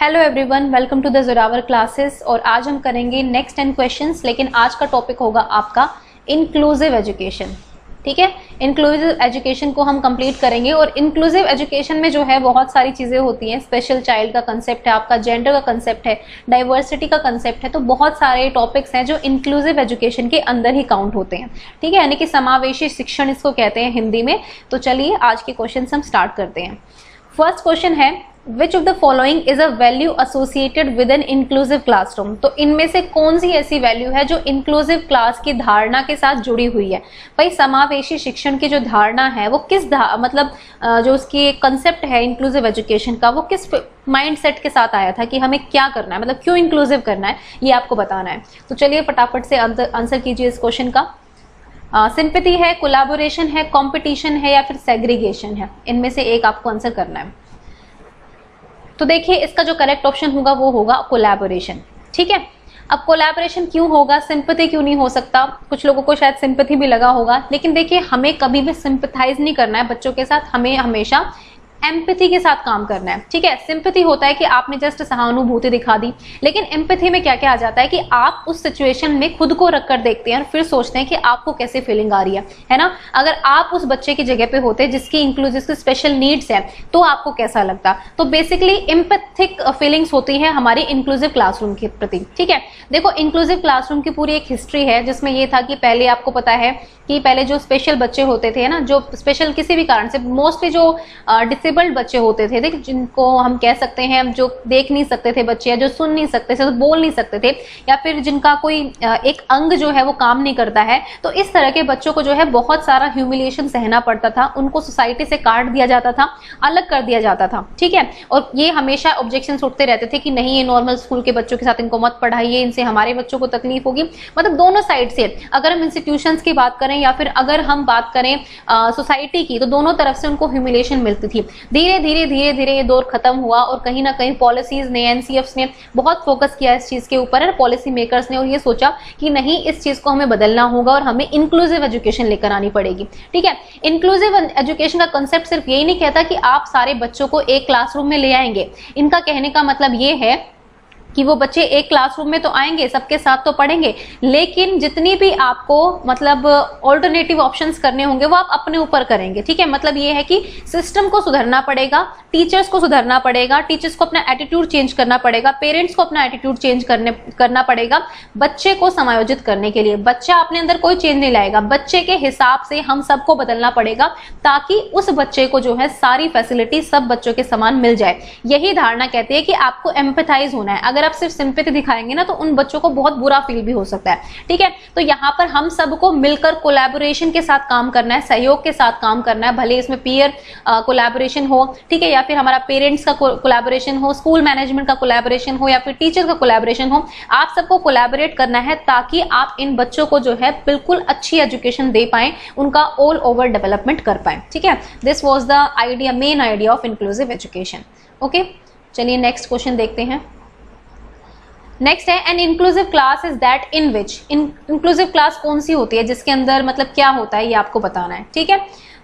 Hello everyone, welcome to the Zorawar classes. और आज हम करेंगे नेक्स्ट 10 क्वेश्चंस, लेकिन आज का टॉपिक होगा आपका इंक्लूसिव एजुकेशन। ठीक है, इंक्लूसिव एजुकेशन को हम कंप्लीट करेंगे। और इंक्लूसिव एजुकेशन में जो है बहुत सारी चीजें होती हैं। स्पेशल चाइल्ड का कंसेप्ट है, आपका जेंडर का कंसेप्ट है, डाइवर्सिटी का कंसेप्ट है। तो बहुत सारे टॉपिक्स हैं जो इंक्लूसिव एजुकेशन के अंदर ही काउंट होते हैं। ठीक है, यानी कि समावेशी शिक्षण इसको कहते हैं हिंदी में। तो चलिए आज के क्वेश्चन हम स्टार्ट करते हैं। फर्स्ट क्वेश्चन है, Which of the following is a value associated with an inclusive classroom? तो इनमें से कौन सी ऐसी वैल्यू है जो इंक्लूसिव क्लास की धारणा के साथ जुड़ी हुई है? भाई समावेशी शिक्षण की जो धारणा है वो किस मतलब जो उसकी कंसेप्ट है इंक्लूसिव एजुकेशन का, वो किस माइंडसेट के साथ आया था कि हमें क्या करना है, मतलब क्यों इंक्लूसिव करना है, ये आपको बताना है। तो चलिए फटाफट से आंसर कीजिए इस क्वेश्चन का। सिंपैथी है, कोलैबोरेशन है, कंपटीशन है या फिर सेग्रीगेशन है? इनमें से एक आपको आंसर करना है। तो देखिए इसका जो करेक्ट ऑप्शन होगा वो होगा कोलैबोरेशन। ठीक है, अब कोलैबोरेशन क्यों होगा, सिंपैथी क्यों नहीं हो सकता? कुछ लोगों को शायद सिंपैथी भी लगा होगा, लेकिन देखिए हमें कभी भी सिंपैथाइज नहीं करना है बच्चों के साथ, हमें हमेशा एम्पैथी के साथ काम करना है। ठीक है, सिंपैथी होता है कि आपने जस्ट सहानुभूति दिखा दी, लेकिन एम्पैथी में क्या क्या आ जाता है कि आप उस सिचुएशन में खुद को रखकर देखते हैं और फिर सोचते हैं कि आपको कैसे फीलिंग आ रही है ना। अगर आप उस बच्चे की जगह पे होते जिसकी इंक्लूसिव स्पेशल नीड्स है तो आपको कैसा लगता? तो बेसिकली एम्पैथिक फीलिंग्स होती है हमारी इंक्लूसिव क्लासरूम के प्रति। ठीक है, देखो इंक्लूसिव क्लासरूम की पूरी एक हिस्ट्री है जिसमें ये था कि पहले आपको पता है कि पहले जो स्पेशल बच्चे होते थे ना, जो स्पेशल किसी भी कारण से, मोस्टली जो डिसेबल्ड बच्चे होते थे, देख जिनको हम कह सकते हैं जो देख नहीं सकते थे बच्चे, या जो सुन नहीं सकते थे, तो बोल नहीं सकते थे, या फिर जिनका कोई एक अंग जो है वो काम नहीं करता है, तो इस तरह के बच्चों को जो है बहुत सारा ह्यूमिलिएशन सहना पड़ता था। उनको सोसाइटी से काट दिया जाता था, अलग कर दिया जाता था। ठीक है, और ये हमेशा ऑब्जेक्शन उठते रहते थे कि नहीं, ये नॉर्मल स्कूल के बच्चों के साथ इनको मत पढ़ाइए, इनसे हमारे बच्चों को तकलीफ होगी। मतलब दोनों साइड से, अगर हम इंस्टीट्यूशंस की बात करें या फिर अगर हम बात करें सोसाइटी की, तो दोनों तरफ से उनको ह्यूमिलिएशन मिलती थी। धीरे धीरे ये दौर खत्म हुआ और कहीं ना कहीं पॉलिसीज ने, एनसीएफ ने बहुत फोकस किया इस चीज के ऊपर, पॉलिसी मेकर्स ने, और ये सोचा कि नहीं, इस चीज को हमें बदलना होगा और हमें इंक्लूसिव एजुकेशन लेकर आनी पड़ेगी। ठीक है, इंक्लूसिव एजुकेशन का कंसेप्ट सिर्फ यही नहीं कहता कि आप सारे बच्चों को एक क्लासरूम में ले आएंगे। इनका कहने का मतलब ये है कि वो बच्चे एक क्लासरूम में तो आएंगे, सबके साथ तो पढ़ेंगे, लेकिन जितनी भी आपको मतलब ऑल्टरनेटिव ऑप्शंस करने होंगे वो आप अपने ऊपर करेंगे। ठीक है, मतलब ये है कि सिस्टम को सुधारना पड़ेगा, टीचर्स को सुधारना पड़ेगा, टीचर्स को अपना एटीट्यूड चेंज करना पड़ेगा, पेरेंट्स को अपना एटीट्यूड चेंज करना पड़ेगा बच्चे को समायोजित करने के लिए। बच्चा अपने अंदर कोई चेंज नहीं लाएगा, बच्चे के हिसाब से हम सबको बदलना पड़ेगा ताकि उस बच्चे को जो है सारी फैसिलिटी सब बच्चों के समान मिल जाए। यही धारणा कहती है कि आपको एम्पैथाइज होना है। अगर आप सिर्फ सिंपैथी दिखाएंगे ना तो उन बच्चों को बहुत बुरा फील भी हो सकता है। ठीक है, तो यहाँ पर हम सबको मिलकर कोलैबोरेशन के साथ काम करना है, सहयोग के साथ काम करना है, भले इसमें पीयर कोलैबोरेशन हो, ठीक है, या फिर हमारा पेरेंट्स का कोलैबोरेशन हो, स्कूल मैनेजमेंट का कोलैबोरेशन हो, या फिर टीचर का कोलैबोरेशन हो। आप सबको कोलैबोरेट करना है ताकि आप इन बच्चों को जो है बिल्कुल अच्छी एजुकेशन दे पाए, उनका ऑल ओवर डेवलपमेंट कर पाए। ठीक है, this was the idea, main idea of inclusive education. Okay, चलिए नेक्स्ट क्वेश्चन देखते हैं। नेक्स्ट है, an inclusive class is that in which, inclusive class कौन सी होती है जिसके अंदर मतलब क्या होता है ये आपको बताना है। ठीक है,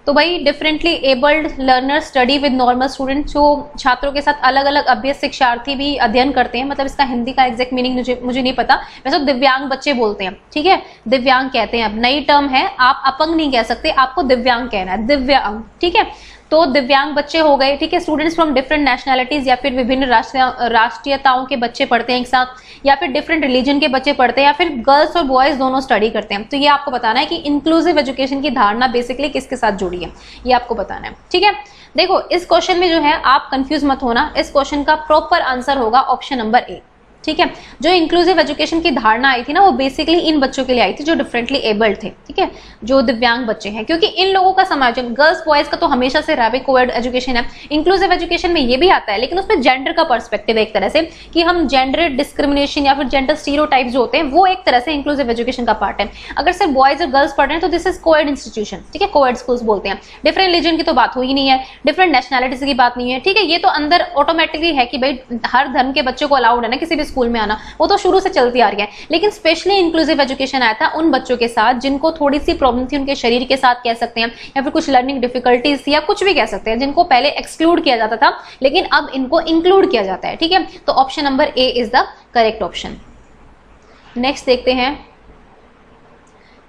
तो भाई differently abled learner study with normal student, जो छात्रों के साथ अलग अलग अभ्यस्त शिक्षार्थी भी अध्ययन करते हैं। मतलब इसका हिंदी का एग्जैक्ट मीनिंग मुझे नहीं पता, वैसे तो दिव्यांग बच्चे बोलते हैं। ठीक है, दिव्यांग कहते हैं, अब नई टर्म है, आप अपंग नहीं कह सकते, आपको दिव्यांग कहना है, दिव्यांग। ठीक है, तो दिव्यांग बच्चे हो गए। ठीक है, स्टूडेंट्स फ्रॉम डिफरेंट नेशनैलिटीज या फिर विभिन्न राष्ट्रीयताओं के बच्चे पढ़ते हैं एक साथ, या फिर डिफरेंट रिलीजन के बच्चे पढ़ते हैं, या फिर गर्ल्स और बॉयज दोनों स्टडी करते हैं। तो ये आपको बताना है कि इंक्लूसिव एजुकेशन की धारणा बेसिकली किसके साथ जुड़ी है, ये आपको बताना है। ठीक है, देखो इस क्वेश्चन में जो है आप कंफ्यूज मत होना, इस क्वेश्चन का प्रॉपर आंसर होगा ऑप्शन नंबर ए। ठीक है, जो इंक्लूसिव एजुकेशन की धारणा आई थी ना वो बेसिकली इन बच्चों के लिए आई थी जो डिफरेंटली एबल्ड थे। ठीक है, जो दिव्यांग बच्चे हैं, क्योंकि इन लोगों का समायोजन, गर्ल्स बॉयज का तो हमेशा से रहा है, कोएड एजुकेशन है। इंक्लूसिव एजुकेशन में ये भी आता है, लेकिन उसमें जेंडर का पर्सपेक्टिव है एक तरह से, कि हम जेंडर डिस्क्रिमिनेशन या फिर जेंडर स्टीरियोटाइप्स जो होते हैं वो एक तरह से इंक्लूसिव एजुकेशन का पार्ट है। अगर सिर्फ बॉयज और गर्ल्स पढ़ रहे हैं तो दिस इज कोएड इंस्टीट्यूशन। ठीक है, कोएड स्कूल्स बोलते हैं। डिफरेंट रिलीजन की तो बात हो ही नहीं है, डिफरेंट नेशनैलिटीज की बात नहीं है। ठीक है, ये तो अंदर ऑटोमेटिकली है कि भाई हर धर्म के बच्चों को अलाउड है ना किसी भी स्कूल में आना, वो तो शुरू से चलती आ रही है। लेकिन स्पेशली इंक्लूसिव एजुकेशन आया था उन बच्चों के साथ जिनको थोड़ी सी प्रॉब्लम थी उनके शरीर के साथ कह सकते हैं, या फिर कुछ लर्निंग डिफिकल्टीज थी, या कुछ भी कह सकते हैं, जिनको पहले एक्सक्लूड किया जाता था लेकिन अब इनको इंक्लूड किया जाता है। ठीक है, तो option number A is the correct option. Next देखते हैं,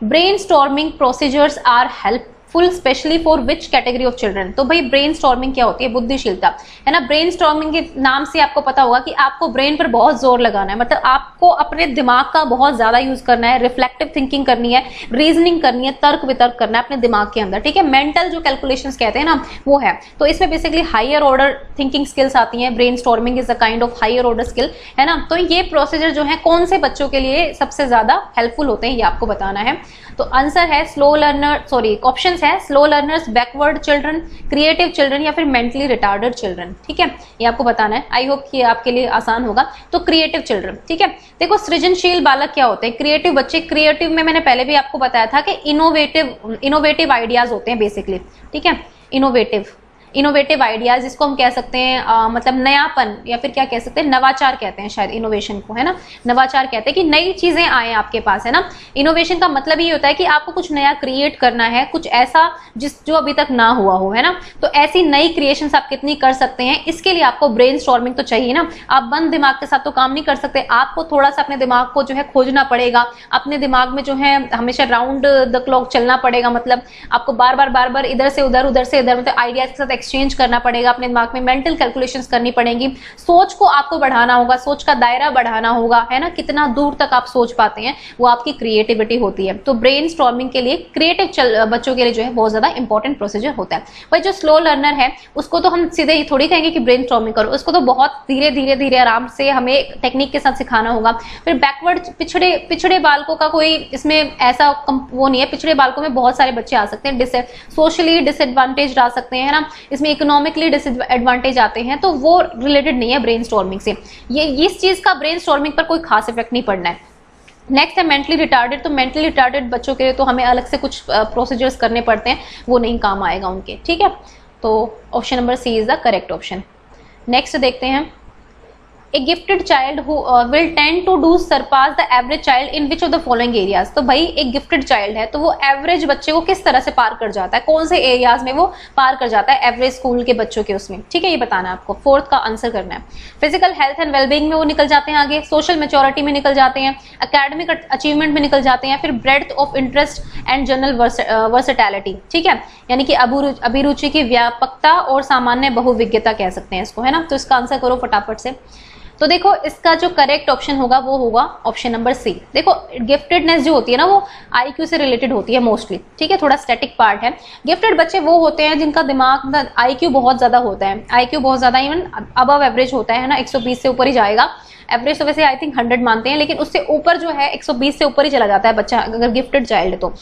brainstorming procedures are helpful specially for which category of children. तो भाई ब्रेनस्टॉर्मिंग क्या होती है? बुद्धिशीलता, है ना। ब्रेनस्टॉर्मिंग के नाम से आपको पता होगा कि आपको ब्रेन पर बहुत जोर लगाना है, मतलब आपको अपने दिमाग का बहुत ज्यादा यूज करना है, रिफ्लेक्टिव थिंकिंग करनी है, रीजनिंग करनी है, तर्क वितर्क करना है अपने दिमाग के अंदर। ठीक है, मेंटल जो कैलकुलेशंस कहते हैं ना वो है। तो इसमें basically higher order thinking skills आती हैं। Brainstorming is a kind of higher order skill, है ना। तो ये प्रोसीजर जो है कौन से बच्चों के लिए सबसे ज्यादा हेल्पफुल होते हैं ये आपको बताना है। तो आंसर है स्लो लर्नर, सॉरी ऑप्शन है slow learners, backward children, creative children या फिर मेंटली रिटार्डेड चिल्ड्रन। ठीक है, ये आपको बताना है। आई होप कि ये आपके लिए आसान होगा। तो क्रिएटिव चिल्ड्रन, ठीक है। देखो सृजनशील बालक क्या होते हैं? क्रिएटिव बच्चे। क्रिएटिव में मैंने पहले भी आपको बताया था कि इनोवेटिव आइडियाज होते हैं बेसिकली। ठीक है, इनोवेटिव आइडियाज, जिसको हम कह सकते हैं मतलब नयापन, या फिर क्या कह सकते हैं, नवाचार कहते हैं शायद इनोवेशन को, है ना। नवाचार कहते हैं कि नई चीजें आए आपके पास, है ना। इनोवेशन का मतलब ये होता है कि आपको कुछ नया क्रिएट करना है, कुछ ऐसा जो अभी तक ना हुआ हो, है ना। तो ऐसी नई क्रिएशंस आप कितनी कर सकते हैं, इसके लिए आपको ब्रेनस्टॉर्मिंग तो चाहिए ना। आप बंद दिमाग के साथ तो काम नहीं कर सकते, आपको थोड़ा सा अपने दिमाग को जो है खोजना पड़ेगा, अपने दिमाग में जो है हमेशा राउंड द क्लॉक चलना पड़ेगा, मतलब आपको बार बार इधर से उधर, उधर से इधर, मतलब आइडियाज के साथ एक्सचेंज करना पड़ेगा, अपने दिमाग में मेंटल कैलकुलेशंस करनी पड़ेंगी, सोच को आपको बढ़ाना होगा, सोच का दायरा बढ़ाना होगा, है ना। कितना दूर तक आप सोच पाते हैं वो आपकी क्रिएटिविटी होती है। तो ब्रेनस्टॉर्मिंग के लिए क्रिएटिव बच्चों के लिए जो है बहुत ज्यादा इंपॉर्टेंट प्रोसीजर होता है। भाई जो स्लो लर्नर है उसको तो हम सीधे ही थोड़ी कहेंगे कि ब्रेनस्टॉर्मिंग करो, उसको तो बहुत धीरे आराम से हमें टेक्निक के साथ सिखाना होगा। फिर बैकवर्ड पिछड़े बालकों का कोई इसमें ऐसा वो नहीं है। पिछड़े बालकों में बहुत सारे बच्चे आ सकते हैं, सोशली डिसएडवांटेज आ सकते हैं, है ना। इसमें इकोनॉमिकली डिसएडवांटेज आते हैं, तो वो रिलेटेड नहीं है ब्रेनस्टॉर्मिंग से। ये इस चीज का ब्रेनस्टॉर्मिंग पर कोई खास इफेक्ट नहीं पड़ना है। नेक्स्ट है मेंटली रिटार्डेड। तो मेंटली रिटार्डेड बच्चों के लिए तो हमें अलग से कुछ प्रोसीजर्स करने पड़ते हैं, वो नहीं काम आएगा उनके। ठीक है, तो option number C is the correct option. Next देखते हैं, A gifted child who will tend to do surpass the average child in which of the following areas। तो भाई एक गिफ्टेड चाइल्ड है तो वो एवरेज बच्चे को किस तरह से पार कर जाता है, कौन से एरियाज में वो पार कर जाता है एवरेज स्कूल के बच्चों के उसमें। ठीक है, ये बताना है आपको, फोर्थ का आंसर करना है। फिजिकल हेल्थ एंड वेलबींग में वो निकल जाते हैं आगे, सोशल मेच्योरिटी में निकल जाते हैं, एकेडमिक अचीवमेंट में निकल जाते हैं, फिर breadth of interest and general versatility. ठीक है, यानी कि अभिरुचि की व्यापकता और सामान्य बहुविज्ञता कह सकते हैं इसको, है ना। तो इसका आंसर करो फटाफट से। तो देखो इसका जो करेक्ट ऑप्शन होगा वो होगा ऑप्शन नंबर सी। देखो गिफ्टेडनेस जो होती है ना वो आईक्यू से रिलेटेड होती है मोस्टली। ठीक है, थोड़ा स्टैटिक पार्ट है। गिफ्टेड बच्चे वो होते हैं जिनका दिमाग आईक्यू बहुत ज्यादा होता है, आईक्यू बहुत ज्यादा इवन अबव एवरेज होता है ना, 120 से ऊपर ही जाएगा। एवरेज तो वैसे आई थिंक 100 मानते हैं, लेकिन उससे ऊपर जो है 120 से ऊपर ही चला जाता है बच्चा अगर गिफ्टेड चाइल्ड है तो।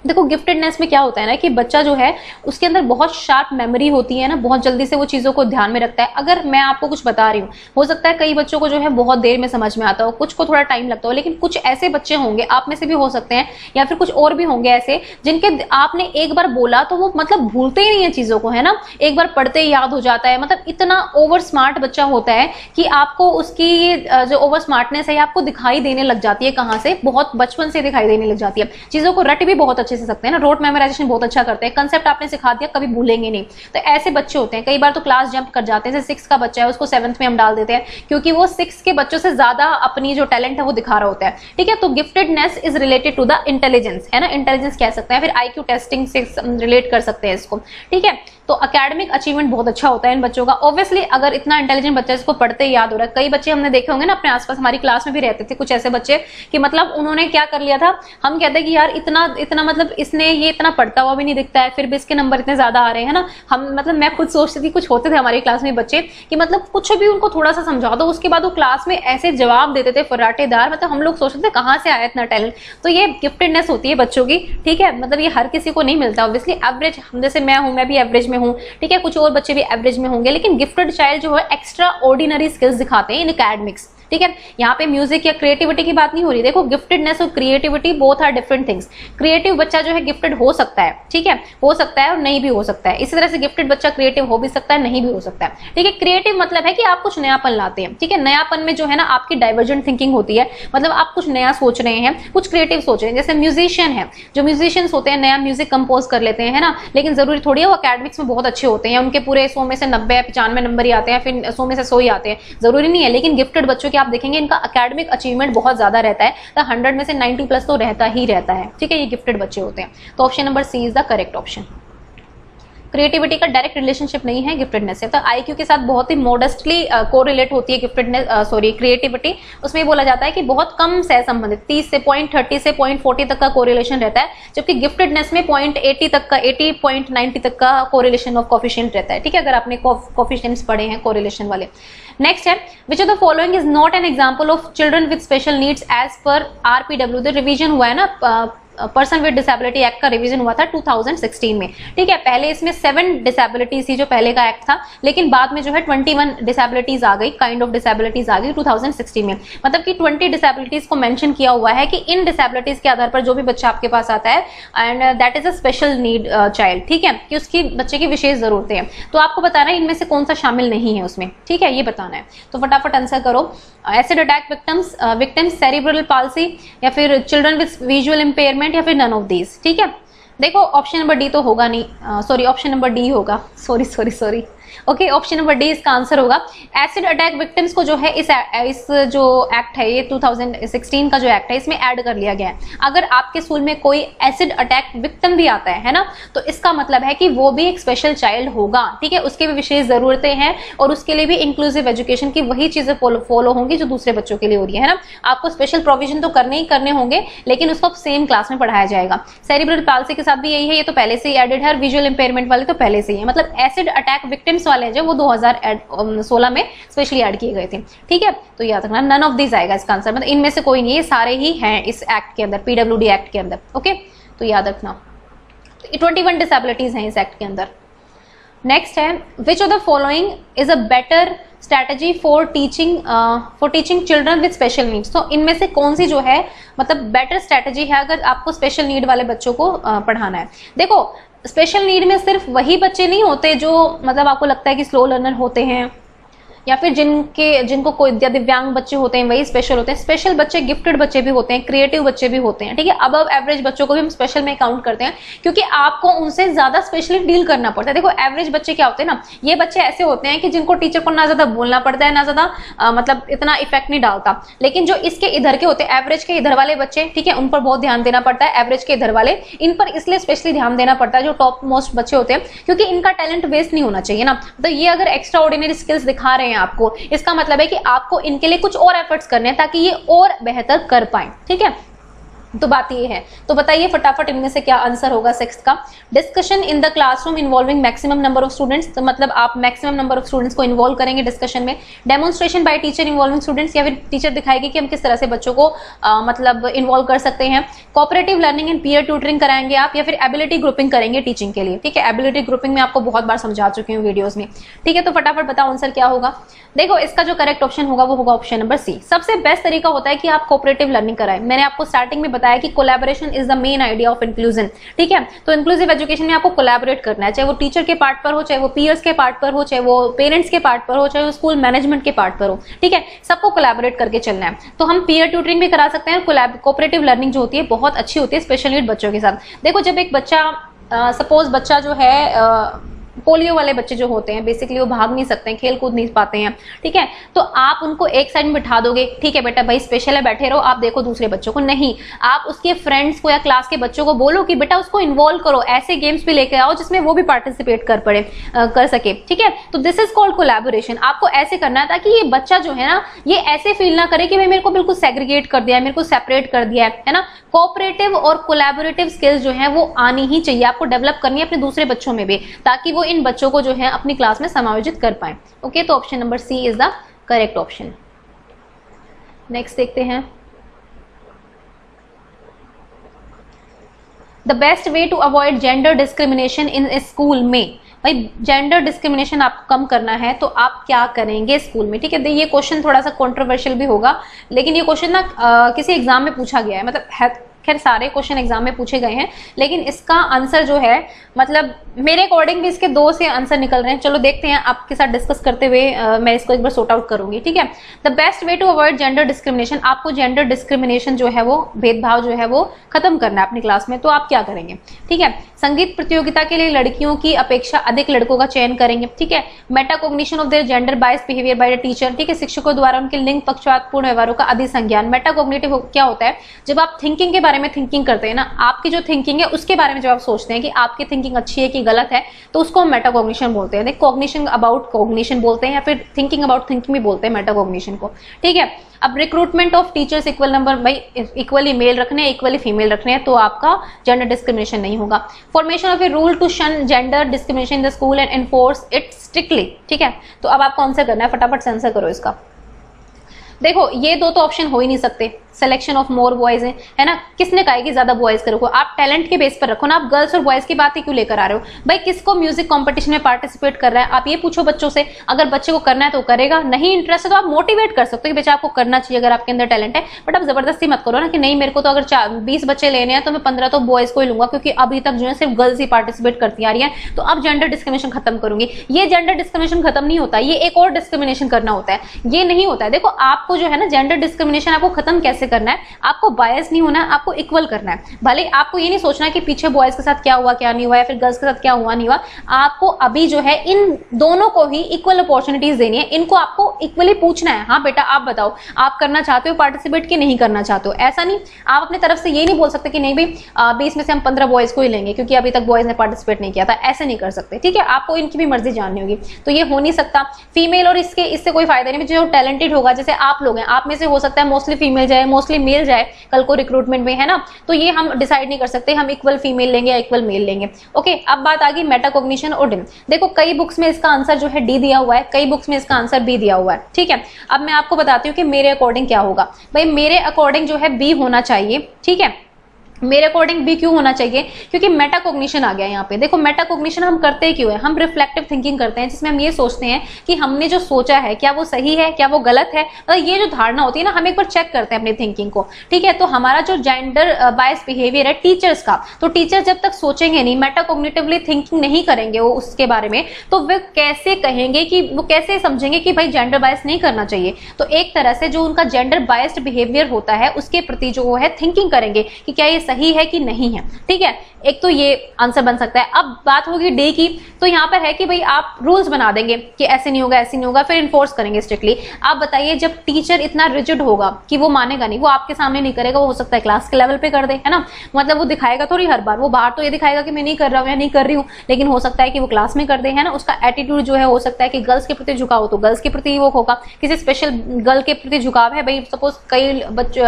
देखो गिफ्टेडनेस में क्या होता है ना कि बच्चा जो है उसके अंदर बहुत शार्प मेमोरी होती है ना, बहुत जल्दी से वो चीजों को ध्यान में रखता है। अगर मैं आपको कुछ बता रही हूँ, हो सकता है कई बच्चों को जो है बहुत देर में समझ में आता हो, कुछ को थोड़ा टाइम लगता हो, लेकिन कुछ ऐसे बच्चे होंगे, आप में से भी हो सकते हैं या फिर कुछ और भी होंगे ऐसे, जिनके आपने एक बार बोला तो वो मतलब भूलते ही नहीं है चीजों को, है ना। एक बार पढ़ते ही याद हो जाता है, मतलब इतना ओवर स्मार्ट बच्चा होता है कि आपको उसकी जो ओवर स्मार्टनेस है आपको दिखाई देने लग जाती है, कहाँ से, बहुत बचपन से दिखाई देने लग जाती है। चीजों को रट भी बहुत अच्छे से सकते हैं ना, रोट मेमोराइजेशन बहुत अच्छा करते हैं, कंसेप्ट आपने सिखा दिया कभी भूलेंगे नहीं। तो ऐसे बच्चे होते हैं, कई बार तो क्लास जंप कर जाते हैं, जैसे 6 का बच्चा है उसको 7th में हम डाल देते हैं क्योंकि वो 6 के बच्चों से ज्यादा अपनी जो टैलेंट है वो दिखा रहा होता है। ठीक है, तो giftedness is related to the intelligence, है ना, इंटेलिजेंस कह सकते हैं, फिर आईक्यू टेस्टिंग से रिलेट कर सकते हैं इसको। ठीक है, तो एकेडमिक अचीवमेंट बहुत अच्छा होता है इन बच्चों का। ऑब्वियसली अगर इतना इंटेलिजेंट बच्चा इसको पढ़ते ही याद हो रहा है, कई बच्चे हमने देखे होंगे ना अपने आसपास, हमारी क्लास में भी रहते थे कुछ ऐसे बच्चे कि मतलब उन्होंने क्या कर लिया था, हम कहते हैं कि यार इतना मतलब इसने ये इतना पढ़ता हुआ भी नहीं दिखता है, फिर भी इसके नंबर इतने ज्यादा आ रहे हैं ना। हम मतलब मैं खुद सोचती थी, कुछ होते थे हमारी क्लास में बच्चे कि मतलब कुछ भी उनको थोड़ा सा समझा दो, उसके बाद वो क्लास में ऐसे जवाब देते थे फर्राटेदार, मतलब हम लोग सोचते थे कहाँ से आया इतना टैलेंट। तो ये गिफ्टेडनेस होती है बच्चों की। ठीक है, मतलब ये हर किसी को नहीं मिलता ऑब्वियसली। एवरेज जैसे मैं हूँ, मैं भी एवरेज में हूँ, ठीक है, कुछ और बच्चे भी एवरेज में होंगे, लेकिन गिफ्टेड चाइल्ड जो है एक्स्ट्रा ऑर्डिनरी स्किल्स दिखाते हैं इन एकेडमिक्स। ठीक है। यहाँ पे म्यूजिक या क्रिएटिविटी की बात नहीं हो रही। देखो गिफ्टेडनेस और creativity both are different things. Creative बच्चा जो है गिफ्टेड हो सकता है, ठीक है, हो सकता है और नहीं भी हो सकता है। इसी तरह से गिफ्टेड बच्चा क्रिएटिव हो भी सकता है, नहीं भी हो सकता है, ठीक है। क्रिएटिव मतलब है कि आप कुछ नयापन लाते हैं, ठीक है। नयापन में जो है ना आपकी डाइवर्जेंट थिंकिंग होती है, मतलब आप कुछ नया सोच रहे हैं, कुछ क्रिएटिव सोच रहे हैं। जैसे म्यूजिशियन है, जो म्यूजिशियंस होते हैं नया म्यूजिक कंपोज कर लेते हैं, है ना, लेकिन जरूरी थोड़ी है वो एकेडमिक्स में बहुत अच्छे होते हैं, उनके पूरे 100 में से 90 या 95 नंबर ही आते हैं, फिर 100 में से 100 ही आते हैं, जरूरी नहीं है। लेकिन गिफ्टेड बच्चों के आप देखेंगे इनका एकेडमिक अचीवमेंट बहुत ज्यादा रहता है, तो 100 में से 90 प्लस तो रहता ही रहता है, ठीक है। ये गिफ्टेड बच्चे होते हैं। तो option number C is the correct option. Creativity का डायरेक्ट रिलेशनशिप नहीं है गिफ्टेडनेस से, तो आईक्यू के साथ बहुत ही मॉडेस्टली कोरिलेट होती है गिफ्टेडनेस, सॉरी क्रिएटिविटी। उसमें बोला जाता है कि बहुत कम से संबंधित 30 से 0.30 से 0.40 तक का कोरिलेशन रहता है, जबकि गिफ्टेडनेस में 0.80 तक का 80.90 तक का कोरिलेशन ऑफ कोफिशिएंट रहता है, ठीक है, अगर आपने कोफिशिएंट्स पढ़े हैं कोरिलेशन वाले। नेक्स्ट है which of the following is not an example of children with special needs as per RPWD. The revision हुआ है ना, पर्सन विद डिसेबिलिटी एक्ट का रिवीजन हुआ था 2016 में, ठीक है। पहले इसमें 7 डिसेबिलिटीज थी जो पहले का एक्ट था, लेकिन बाद में जो है 21 डिसेबिलिटीज आ गई, काइंड ऑफ डिसेबिलिटीज आ गई 2016 में। मतलब कि 20 डिसेबिलिटीज को मेंशन किया हुआ है कि इन डिसेबिलिटीज के आधार पर जो भी बच्चा आपके पास आता है and that is a special need child, ठीक है, कि उसकी बच्चे की विशेष जरूरतें हैं। तो आपको बताना है इनमें से कौन सा शामिल नहीं है उसमें, ठीक है, ये बताना है। तो फटाफट आंसर करो। Acid attack victims, cerebral palsy, या फिर चिल्ड्रन विद विजुअल इंपेयरमेंट, या फिर नन ऑफ दीज, ठीक है। देखो ऑप्शन नंबर डी तो होगा नहीं, सॉरी ऑप्शन नंबर डी होगा, sorry okay, option number D इसका आंसर होगा। एसिड अटैक विक्टिम्स को जो है इस जो एक्ट है, ये 2016 का जो एक्ट है, इसमें ऐड कर लिया गया है। अगर आपके स्कूल में कोई एसिड अटैक विक्टिम भी आता है ना, तो इसका मतलब है कि वो भी एक स्पेशल चाइल्ड होगा, ठीक है, उसकी भी विशेष जरूरतें हैं और उसके लिए भी इंक्लूसिव एजुकेशन की वही चीजें फॉलो होंगी जो दूसरे बच्चों के लिए हो रही है ना। आपको स्पेशल प्रोविजन तो करने ही करने होंगे, लेकिन उसको सेम क्लास में पढ़ाया जाएगा। सेरिब्रल पाल्सी के साथ भी यही है, ये तो पहले से ही एडेड है, और विजुअल इंपेयरमेंट वाले तो पहले से ही है। मतलब एसिड अटैक विक्टिम्स वाले जो वो 2016 में स्पेशली ऐड किए गए थे, ठीक है। तो याद रखना नन ऑफ दिस आएगा इसका आंसर, मतलब इनमें से कोई नहीं, ये सारे ही हैं इस एक्ट के अंदर, पीडब्ल्यूडी एक्ट के अंदर, ओके। तो याद रखना 21 डिसेबिलिटीज हैं इस एक्ट के अंदर। नेक्स्ट है which of the following is a better strategy for teaching children with special needs. तो इनमें से कौन सी जो है मतलब बेटर स्ट्रैटेजी है अगर आपको स्पेशल नीड वाले बच्चों को पढ़ाना है। देखो स्पेशल नीड में सिर्फ वही बच्चे नहीं होते जो मतलब आपको लगता है कि स्लो लर्नर होते हैं, या फिर जिनको कोई दिव्यांग बच्चे होते हैं वही स्पेशल होते हैं। स्पेशल बच्चे गिफ्टेड बच्चे भी होते हैं, क्रिएटिव बच्चे भी होते हैं, ठीक है। अबव एवरेज बच्चों को भी हम स्पेशल में काउंट करते हैं, क्योंकि आपको उनसे ज्यादा स्पेशली डील करना पड़ता है। देखो एवरेज बच्चे क्या होते हैं ना, ये बच्चे ऐसे होते हैं कि जिनको टीचर को ना ज्यादा बोलना पड़ता है, ना ज्यादा मतलब इतना इफेक्ट नहीं डालता। लेकिन जो इसके इधर के होते हैं, एवरेज के इधर वाले बच्चे, ठीक है, उन पर बहुत ध्यान देना पड़ता है। एवरेज के इधर वाले, इन पर इसलिए स्पेशली ध्यान देना पड़ता है जो टॉप मोस्ट बच्चे होते हैं, क्योंकि इनका टैलेंट वेस्ट नहीं होना चाहिए ना। तो ये अगर एक्स्ट्रा ऑर्डिनरी स्किल्स दिखा रहे हैं आपको, इसका मतलब है कि आपको इनके लिए कुछ और एफर्ट्स करने हैं ताकि ये और बेहतर कर पाए, ठीक है। तो बात ये है, तो बताइए फटाफट इनमें से क्या आंसर होगा सिक्स्थ का। Discussion in the classroom involving maximum number of students, तो मतलब आप मैक्सिमम नंबर ऑफ स्टूडेंट्स को इन्वॉल्व करेंगे डिस्कशन में। Demonstration by teacher involving students, या फिर टीचर दिखाएगी कि हम किस तरह से बच्चों को मतलब इन्वॉल्व कर सकते हैं। Cooperative learning and peer tutoring कराएंगे आप, या फिर एबिलिटी ग्रुपिंग करेंगे टीचिंग के लिए, ठीक है। एबिलिटी ग्रुपिंग में आपको बहुत बार समझा चुकी हूँ वीडियोज में, ठीक है। तो फटाफट बताओ आंसर क्या होगा। देखो इसका जो करेक्ट ऑप्शन होगा वो होगा ऑप्शन नंबर सी। सबसे बेस्ट तरीका होता है कि आप कोऑपरेटिव लर्निंग कराएं। मैंने आपको स्टार्टिंग में बताया कि collaboration is the main idea of inclusion, ठीक है। तो इंक्लूसिव एजुकेशन में आपको कोलैबोरेट करना है, चाहे वो टीचर के पार्ट पर हो, चाहे वो पीयर्स के पार्ट पर हो, चाहे वो पेरेंट्स के पार्ट पर हो, चाहे वो स्कूल मैनेजमेंट के पार्ट पर हो, ठीक है। सबको कोलैबोरेट करके चलना है। तो हम पीयर ट्यूटरिंग भी करा सकते हैं। कोऑपरेटिव लर्निंग जो होती है बहुत अच्छी होती है स्पेशल नीड बच्चों के साथ। देखो जब एक बच्चा सपोज बच्चा जो है पोलियो वाले बच्चे जो होते हैं, बेसिकली वो भाग नहीं सकते हैं, खेल कूद नहीं पाते हैं, ठीक है। तो आप उनको एक साइड में बिठा दोगे, ठीक है बेटा भाई स्पेशल है बैठे रहो, आप देखो दूसरे बच्चों को नहीं, आप उसके फ्रेंड्स को या क्लास के बच्चों को बोलो कि बेटा उसको इन्वॉल्व करो, ऐसे गेम्स भी लेके आओ जिसमें वो भी पार्टिसिपेट कर सके, ठीक है। तो दिस इज कॉल्ड कोलैबोरेशन। आपको ऐसे करना है ताकि ये बच्चा जो है ना ये ऐसे फील ना करे कि भाई मेरे को बिल्कुल सेग्रीगेट कर दिया है, मेरे को सेपरेट कर दिया है ना। कोऑपरेटिव और कोलैबोरेटिव स्किल्स जो है वो आनी ही चाहिए, आपको डेवलप करनी है अपने दूसरे बच्चों में भी, ताकि वो इन बच्चों को जो है अपनी क्लास में समायोजित कर पाए। ओके, तो option number C is the correct option. Next देखते हैं। The best way to avoid gender discrimination in school में, भाई जेंडर डिस्क्रिमिनेशन आपको कम करना है तो आप क्या करेंगे स्कूल में, ठीक है। ये क्वेश्चन थोड़ा सा कंट्रोवर्शियल भी होगा, लेकिन ये क्वेश्चन ना किसी एग्जाम में पूछा गया है, मतलब है, खैर सारे क्वेश्चन एग्जाम में पूछे गए हैं, लेकिन इसका आंसर जो है मतलब मेरे अकॉर्डिंग भी इसके 2 से आंसर निकल रहे हैं। चलो देखते हैं, आपके साथ डिस्कस करते हुए मैं इसको एक बार सॉर्ट आउट करूंगी, ठीक है। The best way to avoid gender discrimination, आपको जेंडर डिस्क्रिमिनेशन जो है वो भेदभाव जो है वो खत्म करना है अपनी क्लास में, तो आप क्या करेंगे, ठीक है। संगीत प्रतियोगिता के लिए लड़कियों की अपेक्षा अधिक लड़कों का चयन करेंगे, ठीक है। Metacognition of their gender biased behaviour by the teacher, ठीक है, शिक्षकों द्वारा उनके लिंग पक्षपातपूर्ण व्यवहारों का अधिसंज्ञान। मेटाकॉग्निटिव क्या होता है, जब आप थिंकिंग के बारे में थिंकिंग करते हैं ना, आपकी जो थिंकिंग है उसके बारे में जब आप सोचते हैं कि आपकी थिंकिंग अच्छी है कि गलत है, तो उसको हम मेटाकॉग्निशन बोलते हैं। कॉग्निशन अबाउट कॉग्निशन बोलते हैं, या फिर थिंकिंग अबाउट थिंकिंग भी बोलते हैं मेटाकॉग्निशन को, ठीक है। अब recruitment of teachers equal number, भाई इक्वली मेल रखने हैं, इक्वली फीमेल रखने हैं, तो आपका जेंडर डिस्क्रिमिनेशन नहीं होगा। Formation of a rule to shun gender discrimination in the school and enforce it strictly, ठीक है। तो अब आपको आंसर करना है, फटाफट से आंसर करो इसका। देखो ये 2 तो ऑप्शन हो ही नहीं सकते, सिलेक्शन ऑफ मोर बॉयज है ना, किसने कहा है कि ज्यादा बॉयज का रखो, आप टैलेंट के बेस पर रखो ना, आप गर्ल्स और बॉयज की बात ही क्यों लेकर आ रहे हो। भाई किसको म्यूजिक कंपटीशन में पार्टिसिपेट कर रहा है, आप ये पूछो बच्चों से, अगर बच्चे को करना है तो करेगा, नहीं इंटरेस्ट है तो आप मोटिवेट कर सकते हो कि बेटा आपको करना चाहिए अगर आपके अंदर टैलेंट है, बट आप जबरदस्ती मत करो ना कि नहीं मेरे को तो अगर 20 बच्चे लेने हैं तो मैं 15 तो बॉयज को ही लूंगा, क्योंकि अभी तक जो है सिर्फ गर्ल्स ही पार्टिसिपेट करती आ रही है, तो अब जेंडर डिस्क्रिमिनेशन खत्म करूंगी। ये जेंडर डिस्क्रिमिनेशन खत्म नहीं होता, ये एक और डिस्क्रिमिनेशन करना होता है, ये नहीं होता है। देखो आपको जो है ना जेंडर डिस्क्रिमिनेशन आपको खत्म कैसे करना है, आपको बायस नहीं होना, आपको इक्वल करना है। भले आपको ये नहीं सोचना कि पीछे बॉयज के साथ क्या हुआ क्या नहीं हुआ, या फिर गर्ल्स के साथ क्या हुआ नहीं हुआ, आपको अभी जो है इन दोनों को ही इक्वल अपॉर्चुनिटीज देनी है, इनको आपको इक्वली पूछना है, हाँ बेटा आप बताओ आप करना चाहते हो पार्टिसिपेट कि नहीं करना चाहते हो। ऐसा नहीं, आप अपनी तरफ से ये नहीं बोल सकते कि नहीं भाई 20 में से हम 15 बॉयज को ही लेंगे क्योंकि अभी तक बॉयज ने पार्टिसिपेट नहीं किया था, ऐसे नहीं कर सकते, ठीक है। आपको इनकी भी मर्जी जाननी होगी, तो ये हो नहीं सकता। फीमेल और इससे कोई फायदा नहीं, जो टैलेंटेड होगा, जैसे आप लोग हैं, आप में से हो सकता है मोस्टली फीमेल जाए मोस्टली मेल जाए कल को रिक्रूटमेंट में, है ना, तो ये हम डिसाइड नहीं कर सकते हम इक्वल फीमेल लेंगे या इक्वल मेल लेंगे। ओके, अब बात आ गई मेटाकॉग्निशन और डिम। देखो कई बुक्स में इसका आंसर जो है डी दिया हुआ है, कई बुक्स में इसका आंसर बी दिया हुआ है, ठीक है। अब मैं आपको बताती हूँ कि मेरे अकॉर्डिंग क्या होगा। भाई मेरे अकॉर्डिंग जो है बी होना चाहिए, ठीक है। मेरे अकॉर्डिंग बी क्यों होना चाहिए, क्योंकि मेटाकॉग्निशन आ गया यहाँ पे। देखो मेटाकॉग्निशन हम करते क्यों है, हम रिफ्लेक्टिव थिंकिंग करते हैं, जिसमें हम ये सोचते हैं कि हमने जो सोचा है क्या वो सही है क्या वो गलत है, मतलब ये जो धारणा होती है ना, हम एक बार चेक करते हैं अपनी थिंकिंग को, ठीक है। तो हमारा जो जेंडर बायस बिहेवियर है टीचर्स का, तो टीचर जब तक सोचेंगे नहीं, मेटाकॉग्निटिवली थिंकिंग नहीं करेंगे वो उसके बारे में, तो वे कैसे कहेंगे कि वो कैसे समझेंगे कि भाई जेंडर बायस नहीं करना चाहिए। तो एक तरह से जो उनका जेंडर बायस्ड बिहेवियर होता है उसके प्रति जो है थिंकिंग करेंगे कि क्या ये सही है कि नहीं है, ठीक है। एक तो ये आंसर बन सकता है। अब बात होगी डे की, तो यहाँ पर है कि भाई आप रूल्स बना देंगे कि ऐसे नहीं होगा ऐसे नहीं होगा, फिर इन्फोर्स करेंगे स्ट्रिक्टली। आप बताइए जब टीचर इतना रिजिड होगा कि वो मानेगा नहीं, वो आपके सामने नहीं करेगा, वो हो सकता है क्लास के लेवल पे कर दे, है ना, मतलब वो दिखाएगा थोड़ी हर बार, वो बाहर तो ये दिखाएगा कि मैं नहीं कर रहा हूँ या नहीं कर रही हूँ, लेकिन हो सकता है कि वो क्लास में कर दे, है ना। उसका एटीट्यूड जो है हो सकता है कि गर्ल्स के प्रति झुकाव तो गर्ल्स के प्रति वो होगा, किसी स्पेशल गर्ल के प्रति झुकाव है, भाई सपोज कई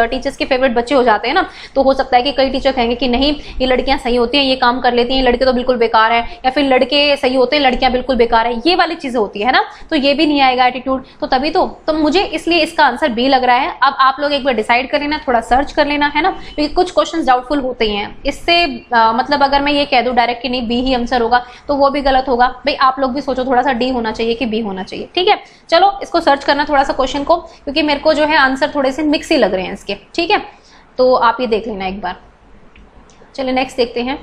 टीचर्स के फेवरेट बच्चे हो जाते हैं ना, तो हो सकता है कि कई टीचर कहेंगे कि नहीं ये लड़कियां सही होती हैं, ये काम कर लेती हैं, लड़के तो बिल्कुल बेकार है, या फिर लड़के सही होते हैं लड़कियां बिल्कुल बेकार है, ये वाली चीजें होती है ना, तो ये भी नहीं आएगा एटीट्यूड। तो तभी तो मुझे इसलिए इसका आंसर बी लग रहा है। अब आप लोग एक बार डिसाइड कर लेना, थोड़ा सर्च कर लेना, है ना, क्योंकि कुछ क्वेश्चंस डाउटफुल होते ही हैं। इससे मतलब अगर मैं ये कह दूं डायरेक्ट कि नहीं बी ही आंसर होगा तो वो भी गलत होगा। भाई आप लोग भी सोचो थोड़ा सा डी होना चाहिए कि बी होना चाहिए, ठीक है। चलो इसको सर्च करना थोड़ा सा क्वेश्चन को, क्योंकि मेरे को जो है आंसर थोड़े से मिक्स ही लग रहे हैं इसके, ठीक है। तो आप ये देख लेना एक बार। चलिए नेक्स्ट देखते हैं।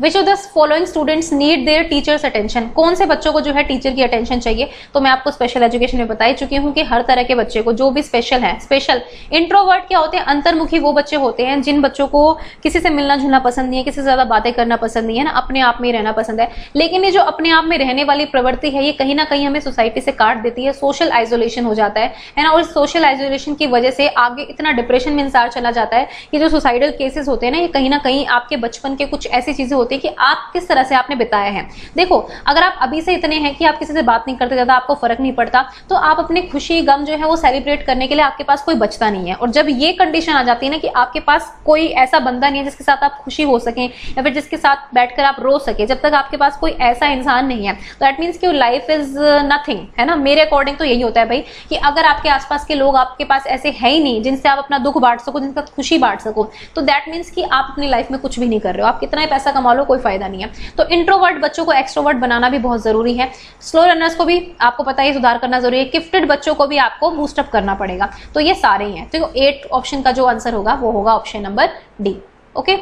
Which of the following students need their teachers attention? कौन से बच्चों को जो है टीचर की अटेंशन चाहिए? तो मैं आपको स्पेशल एजुकेशन में बता ही चुकी हूँ कि हर तरह के बच्चे को जो भी स्पेशल है, स्पेशल इंट्रोवर्ट क्या होते हैं, अंतर्मुखी वो बच्चे होते हैं जिन बच्चों को किसी से मिलना जुलना पसंद नहीं है, किसी से ज्यादा बातें करना पसंद नहीं है ना, अपने आप में ही रहना पसंद है। लेकिन ये जो अपने आप में रहने वाली प्रवृत्ति है ये कहीं ना कहीं हमें सोसाइटी से काट देती है, सोशल आइसोलेशन हो जाता है ना, और सोशल आइसोलेशन की वजह से आगे इतना डिप्रेशन में इंसान चला जाता है कि जो सुसाइडल केसेस होते हैं ना, ये कहीं ना कहीं आपके बचपन के कुछ ऐसी चीजें होती है कि आप किस तरह से आपने बिताया है। देखो अगर आप अभी से इतने हैं कि आप किसी से बात नहीं करते, ज्यादा आपको फर्क नहीं पड़ता, तो आप अपने खुशी गम जो है वो सेलिब्रेट करने के लिए आपके पास कोई बचता नहीं है। और जब ये कंडीशन आ जाती है ना कि आपके पास कोई ऐसा बंदा नहीं है जिसके साथ आप खुशी हो सकें या फिर जिसके साथ बैठकर आप रो सके, जब तक आपके पास कोई ऐसा इंसान नहीं है तो दैट मीन्स कि लाइफ इज नथिंग, है ना। मेरे अकॉर्डिंग तो यही होता है भाई कि अगर आपके आसपास के लोग आपके पास ऐसे है ही नहीं जिनसे आप अपना दुख बांट सको, जिनका खुशी बांट सको, तो दैट मीन्स कि आप अपनी लाइफ में कुछ भी नहीं कर रहे हो। आप कितना ही पैसा कमा लो, कोई फायदा नहीं है। तो इंट्रोवर्ट बच्चों को एक्सट्रोवर्ट बनाना भी बहुत जरूरी है, स्लो लर्नर्स को भी आपको पता है सुधार करना जरूरी है, गिफ्टेड बच्चों को भी आपको बूस्टअप करना पड़ेगा। तो ये सारे ही हैं। तो 8 ऑप्शन का जो आंसर होगा वो होगा option number D. Okay,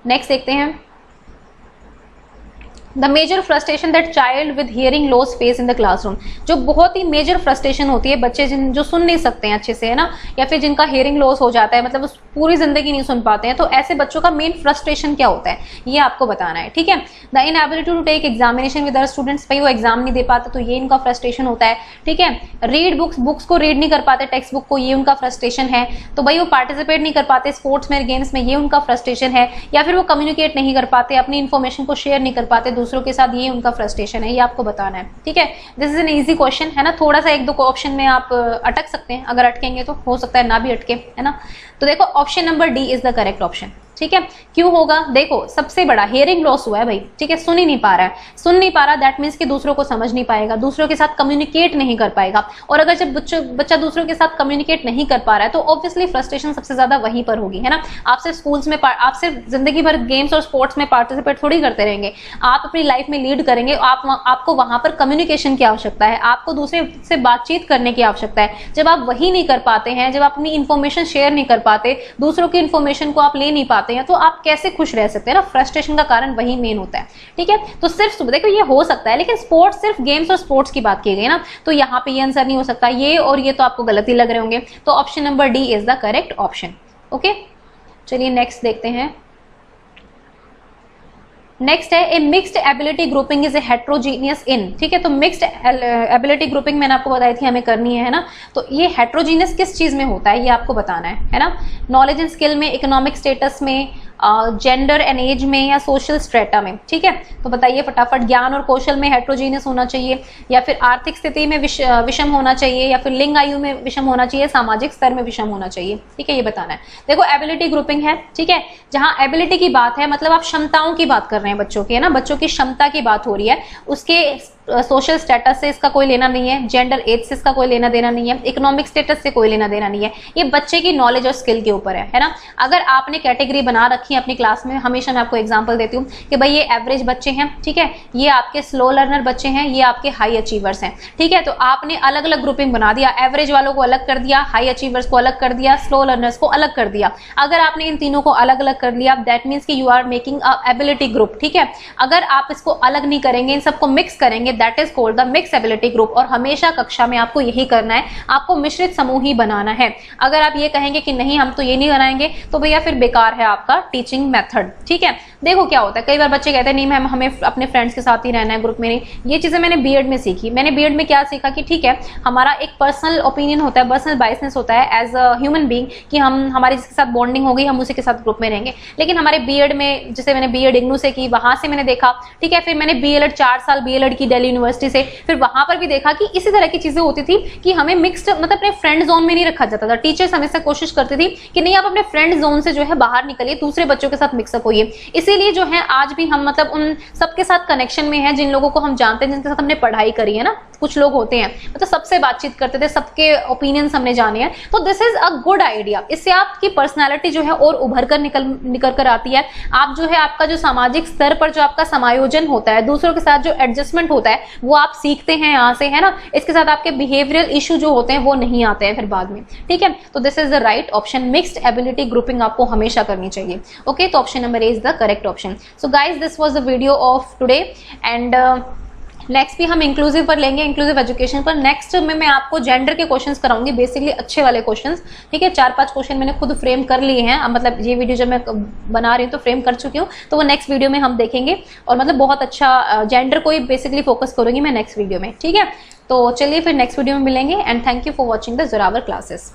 next देखते हैं। The major frustration that child with hearing loss face in the classroom, जो बहुत ही मेजर फ्रस्ट्रेशन होती है बच्चे जो सुन नहीं सकते हैं अच्छे से, है ना, या फिर जिनका हियरिंग लॉस हो जाता है, मतलब पूरी जिंदगी नहीं सुन पाते हैं, तो ऐसे बच्चों का मेन फ्रस्ट्रेशन क्या होता है ये आपको बताना है। ठीक है, the inability to take examination with other students, भाई वो एग्जाम नहीं दे पाते तो ये इनका फ्रस्ट्रेशन होता है। ठीक है, रीड बुक्स को रीड नहीं कर पाते, टेक्स्ट बुक को, ये उनका फ्रस्ट्रेशन है। तो भाई वो पार्टिसिपेट नहीं कर पाते स्पोर्ट्स में, गेम्स में, ये उनका फ्रस्ट्रेशन है। या फिर वो कम्युनिकेट नहीं कर पाते, अपनी इन्फॉर्मेशन को शेयर नहीं कर पाते दूसरों के साथ, ये उनका फ्रस्ट्रेशन है, ये आपको बताना है। ठीक है, this is an easy question, है ना, थोड़ा सा 1-2 ऑप्शन में आप अटक सकते हैं, अगर अटकेंगे तो हो सकता है ना भी अटके, है ना। तो देखो option number D is the correct option. ठीक है, क्यों होगा, देखो सबसे बड़ा हियरिंग लॉस हुआ है भाई, ठीक है, सुन ही नहीं पा रहा है, सुन नहीं पा रहा, दैट मीन्स कि दूसरों को समझ नहीं पाएगा, दूसरों के साथ कम्युनिकेट नहीं कर पाएगा। और अगर जब बच्चा दूसरों के साथ कम्युनिकेट नहीं कर पा रहा है तो ऑब्वियसली फ्रस्ट्रेशन सबसे ज्यादा वहीं पर होगी, है ना। आप सिर्फ स्कूल्स में, आप सिर्फ जिंदगी भर गेम्स और स्पोर्ट्स में पार्टिसिपेट थोड़ी करते रहेंगे, आप अपनी लाइफ में लीड करेंगे, आपको वहां पर कम्युनिकेशन की आवश्यकता है, आपको दूसरे से बातचीत करने की आवश्यकता है। जब आप वही नहीं कर पाते हैं, जब आप अपनी इन्फॉर्मेशन शेयर नहीं कर पाते, दूसरों की इन्फॉर्मेशन को आप ले नहीं पाते हैं, तो आप कैसे खुश रह सकते हैं ना। फ्रस्ट्रेशन का कारण वही मेन होता है। ठीक है, तो सिर्फ देखो ये हो सकता है, लेकिन स्पोर्ट्स, सिर्फ गेम्स और स्पोर्ट्स की बात की गई ना, तो यहाँ पे ये आंसर नहीं हो सकता, ये और ये तो आपको गलत ही लग रहे होंगे। तो option number D is the correct option. Okay, चलिए नेक्स्ट देखते हैं। नेक्स्ट है, a mixed ability grouping is a heterogeneous in. ठीक है, तो मिक्स्ड एबिलिटी ग्रुपिंग मैंने आपको बताई थी हमें करनी है ना। तो ये हेट्रोजीनियस किस चीज में होता है ये आपको बताना है ना। नॉलेज एंड स्किल में, इकोनॉमिक स्टेटस में, जेंडर एंड एज में, या सोशल स्ट्रेटा में। ठीक है, तो बताइए फटाफट। ज्ञान और कौशल में हेट्रोजीनियस होना चाहिए, या फिर आर्थिक स्थिति में विषम होना चाहिए, या फिर लिंग आयु में विषम होना चाहिए, सामाजिक स्तर में विषम होना चाहिए। ठीक है, ये बताना है। देखो एबिलिटी ग्रुपिंग है, ठीक है, जहां एबिलिटी की बात है मतलब आप क्षमताओं की बात कर रहे हैं बच्चों की, है ना, बच्चों की क्षमता की बात हो रही है, उसके सोशल स्टेटस से इसका कोई लेना नहीं है, जेंडर एज से इसका कोई लेना देना नहीं है, इकोनॉमिक स्टेटस से कोई लेना देना नहीं है, ये बच्चे की नॉलेज और स्किल के ऊपर है ना। अगर आपने कैटेगरी बना रखी है अपनी क्लास में, हमेशा मैं आपको एग्जांपल देती हूँ कि भाई ये एवरेज बच्चे हैं, ठीक है, ये आपके स्लो लर्नर बच्चे हैं, ये आपके हाई अचीवर्स हैं। ठीक है, तो आपने अलग अलग ग्रुपिंग बना दिया, एवरेज वालों को अलग कर दिया, हाई अचीवर्स को अलग कर दिया, स्लो लर्नर्स को अलग कर दिया। अगर आपने इन तीनों को अलग अलग कर लिया, दैट मीन्स कि you are making a ability group. ठीक है, अगर आप इसको अलग नहीं करेंगे, इन सबको मिक्स करेंगे, that is called the mix ability group. और हमेशा कक्षा में आपको यही करना है, आपको मिश्रित समूह ही बनाना है। अगर आप ये कहेंगे कि नहीं हम तो ये नहीं बनाएंगे, तो भैया फिर बेकार है आपका टीचिंग मेथड। ठीक है, देखो क्या होता है, कई बार बच्चे कहते हैं नहीं मैम हमें अपने फ्रेंड्स के साथ ही रहना है, ग्रुप में नहीं। ये चीजें मैंने बीएड में सीखी। मैंने बीएड में क्या सीखा कि ठीक है, हमारा एक पर्सनल ओपिनियन होता है, पर्सनल बायसनेस होता है एज अ ह्यूमन बीइंग कि हमारे जिसके साथ बॉन्डिंग हो गई हम उसी के साथ ग्रुप में रहेंगे। लेकिन हमारे बीएड में, जैसे मैंने बीएड इग्नू से की, वहां से मैंने देखा, ठीक है, फिर मैंने बीएलएड 4 साल बीएलएड की दिल्ली यूनिवर्सिटी से, फिर वहां पर भी देखा कि इसी तरह की चीजें होती थी कि हमें मिक्स्ड मतलब अपने फ्रेंड जोन में नहीं रखा जाता था। टीचर्स हमेशा कोशिश करती थी कि नहीं आप अपने फ्रेंड जोन से जो है बाहर निकलिए, दूसरे बच्चों के साथ मिक्सअप होइए। इसीलिए जो है आज भी हम मतलब उन सबके साथ कनेक्शन में है जिन लोगों को हम जानते हैं, जिनके साथ हमने पढ़ाई करी है ना। कुछ लोग होते हैं मतलब सबसे बातचीत करते थे, सबके ओपिनियंस हमने जाने हैं, तो this is a good idea. इससे आपकी पर्सनैलिटी जो है और उभर कर निकल कर आती है। आप जो है आपका जो सामाजिक स्तर पर जो आपका समायोजन होता है, दूसरों के साथ जो एडजस्टमेंट होता है वो आप सीखते हैं यहाँ से, है ना। इसके साथ आपके बिहेवियरल इशू जो होते हैं वो नहीं आते हैं फिर बाद में। ठीक है, तो this is the right option. Mixed ability grouping आपको हमेशा करनी चाहिए। ओके, तो option number A is the correct option. So guys this was the video of today and next भी हम इंक्लूसिव पर लेंगे, इंक्लूसिव एजुकेशन पर। नेक्स्ट में मैं आपको जेंडर के क्वेश्चंस कराऊंगी, बेसिकली अच्छे वाले क्वेश्चंस। ठीक है, 4-5 क्वेश्चन मैंने खुद फ्रेम कर लिए हैं, मतलब ये वीडियो जब मैं बना रही हूँ तो फ्रेम कर चुकी हूँ, तो वो नेक्स्ट वीडियो में हम देखेंगे। और मतलब बहुत अच्छा जेंडर को ही बेसिकली फोकस करूंगी मैं नेक्स्ट वीडियो में। ठीक है, तो चलिए फिर नेक्स्ट वीडियो में मिलेंगे and thank you for watching the Zorawar classes.